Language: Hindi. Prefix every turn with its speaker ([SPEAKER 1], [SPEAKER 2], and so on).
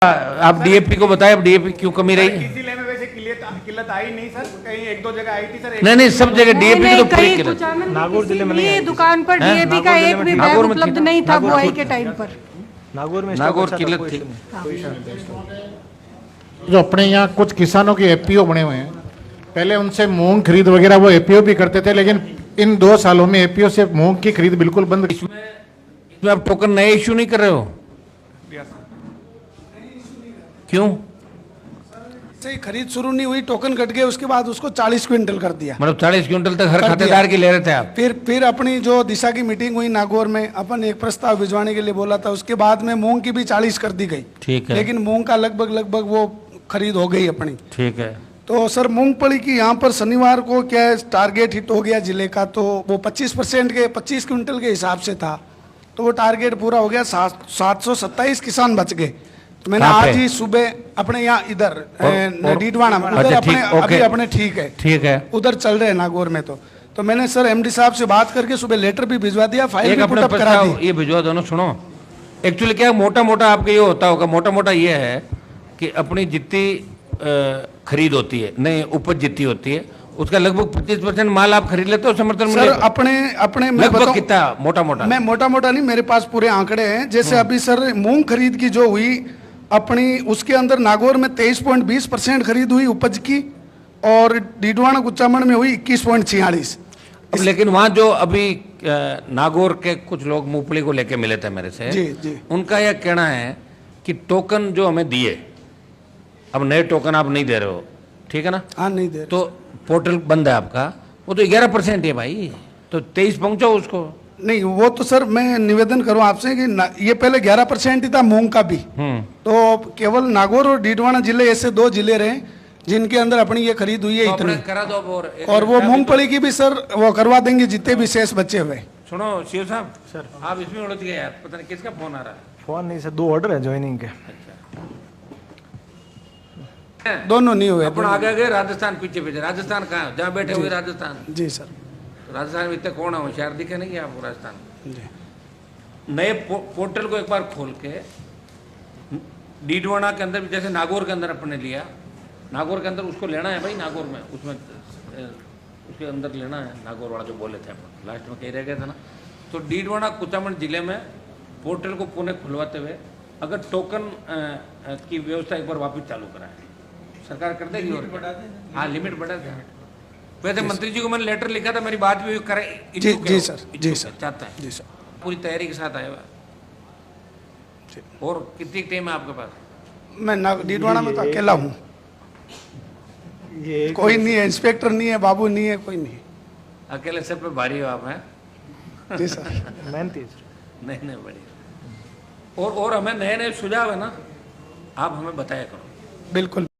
[SPEAKER 1] आप डीएपी को बताएं, अब डीएपी क्यों कमी रही?
[SPEAKER 2] किसी जिले में वैसे किल्लत आई नहीं सर, कहीं एक दो जगह आई थी सर।
[SPEAKER 1] नहीं सब जगह डीएपी की तो पूरी किल्लत।
[SPEAKER 3] नागौर जिले में नहीं,
[SPEAKER 4] दुकान पर डीएपी का एक भी बैग उपलब्ध नहीं था बुआई के टाइम पर।
[SPEAKER 1] नागौर किल्लत थी।
[SPEAKER 5] जो अपने यहाँ कुछ किसानों के एपीओ बने हुए हैं, पहले उनसे मूंग खरीद वगैरह वो एपीओ भी करते थे, लेकिन इन 2 सालों में एपीओ से मूंग की खरीद बिल्कुल बंद।
[SPEAKER 1] इसमें आप टोकन नए इश्यू नहीं कर रहे हो? क्यों?
[SPEAKER 6] से खरीद शुरू नहीं हुई, टोकन कट गए, उसके बाद उसको 40 क्विंटल कर दिया।
[SPEAKER 1] मतलब 40 क्विंटल तक हर खातेदार की ले रहे थे आप?
[SPEAKER 6] फिर अपनी जो दिशा की मीटिंग हुई नागौर में, अपन एक प्रस्ताव भिजवाने के लिए बोला था, उसके बाद में मूंग की भी 40 कर दी गई।
[SPEAKER 1] ठीक है।
[SPEAKER 6] लेकिन मूंग का लगभग वो खरीद हो गई अपनी।
[SPEAKER 1] ठीक है।
[SPEAKER 6] तो सर मूंगफली की यहाँ पर शनिवार को क्या है, टारगेट हिट हो गया जिले का, तो वो 25% के 25 क्विंटल के हिसाब से था, तो वो टारगेट पूरा हो गया। 727 किसान बच गए। तो मैंने आज ही सुबह अपने यहाँ इधर डीडवाना उधर अपने ठीक है उधर चल रहे हैं नागौर में। तो मैंने सर एमडी साहब से बात करके सुबह लेटर भी भिजवा दिया, फाइल भी पुट अप करा दी।
[SPEAKER 1] ये भिजवा दो ना। सुनो, एक्चुअली क्या मोटा मोटा आपका ये होता होगा, मोटा मोटा ये है कि अपनी जितनी खरीद होती है, नहीं उपज जितनी होती है, उसका लगभग 25% माल आप खरीद लेते हो समर्थन मूल्य
[SPEAKER 6] सर अपने
[SPEAKER 1] लगभग कितना मोटा मोटा?
[SPEAKER 6] मैं मोटा नहीं, मेरे पास पूरे आंकड़े हैं। जैसे अभी सर मूंग खरीद की जो हुई अपनी, उसके अंदर नागौर में 23.20% खरीद हुई उपज की, और डीडवाना कुचामन में हुई 21.46।
[SPEAKER 1] लेकिन वहाँ जो अभी नागौर के कुछ लोग मूंगफली को लेके मिले थे मेरे से,
[SPEAKER 6] जी। उनका
[SPEAKER 1] यह कहना है कि टोकन जो हमें दिए, अब नए टोकन आप नहीं दे रहे हो, ठीक है ना?
[SPEAKER 6] हाँ, नहीं दे रहे।
[SPEAKER 1] तो पोर्टल बंद है आपका, वो तो 11% है भाई, तो 23 पहुंचाओ उसको।
[SPEAKER 6] नहीं, वो तो सर मैं निवेदन करूं आपसे कि ये पहले 11% ही था मूंग का भी। तो केवल नागौर और डीडवाना जिले ऐसे 2 जिले रहे जिनके अंदर अपनी ये खरीद हुई है
[SPEAKER 1] तो
[SPEAKER 6] इतनी।
[SPEAKER 1] करा दो
[SPEAKER 6] और वो मूंगफली की भी सर वो करवा देंगे जितने भी शेष बचे हुए।
[SPEAKER 1] सुनो शिव साहब, सर आप इसमें उलझ गए यार, पता नहीं किसका फोन आ रहा है।
[SPEAKER 3] फोन नहीं सर, 2 ऑर्डर है ज्वाइनिंग के।
[SPEAKER 6] दोनों नहीं हुए।
[SPEAKER 1] अपन आगे गए राजस्थान, पीछे राजस्थान कहाँ है? जहाँ बैठे हुए राजस्थान।
[SPEAKER 6] जी सर।
[SPEAKER 1] राजस्थान में इतने कौन है होशियार, दिखे नहीं आपको राजस्थान? नए पोर्टल को एक बार खोल के डीडवाना के अंदर, जैसे नागौर के अंदर अपने लिया, नागौर के अंदर उसको लेना है भाई, नागौर में उसमें उसके अंदर लेना है। नागौर वाला जो बोले थे अपन लास्ट में कहीं रह गया था ना, तो डीडवाना कुचामन जिले में पोर्टल को पुनः खुलवाते हुए अगर टोकन की व्यवस्था एक बार वापस चालू कराए, सरकार कर देगी। और हाँ, लिमिट बढ़ा दें। वैसे मंत्री जी को मैंने लेटर लिखा था, मेरी बात भी करे।
[SPEAKER 6] जी सर
[SPEAKER 1] चाहता है।
[SPEAKER 6] जी सर,
[SPEAKER 1] पूरी तैयारी के साथ आया हुआ। और कितनी टीम है आपके पास?
[SPEAKER 6] मैं डीडवाना में तो अकेला हूँ, कोई नहीं है, इंस्पेक्टर नहीं है, बाबू नहीं है, कोई नहीं।
[SPEAKER 1] अकेले सब पे भारी हो आप हैं?
[SPEAKER 6] जी सर।
[SPEAKER 1] नहीं बढ़िया। और हमें नए सुझाव है ना, आप हमें बताया करो।
[SPEAKER 6] बिल्कुल।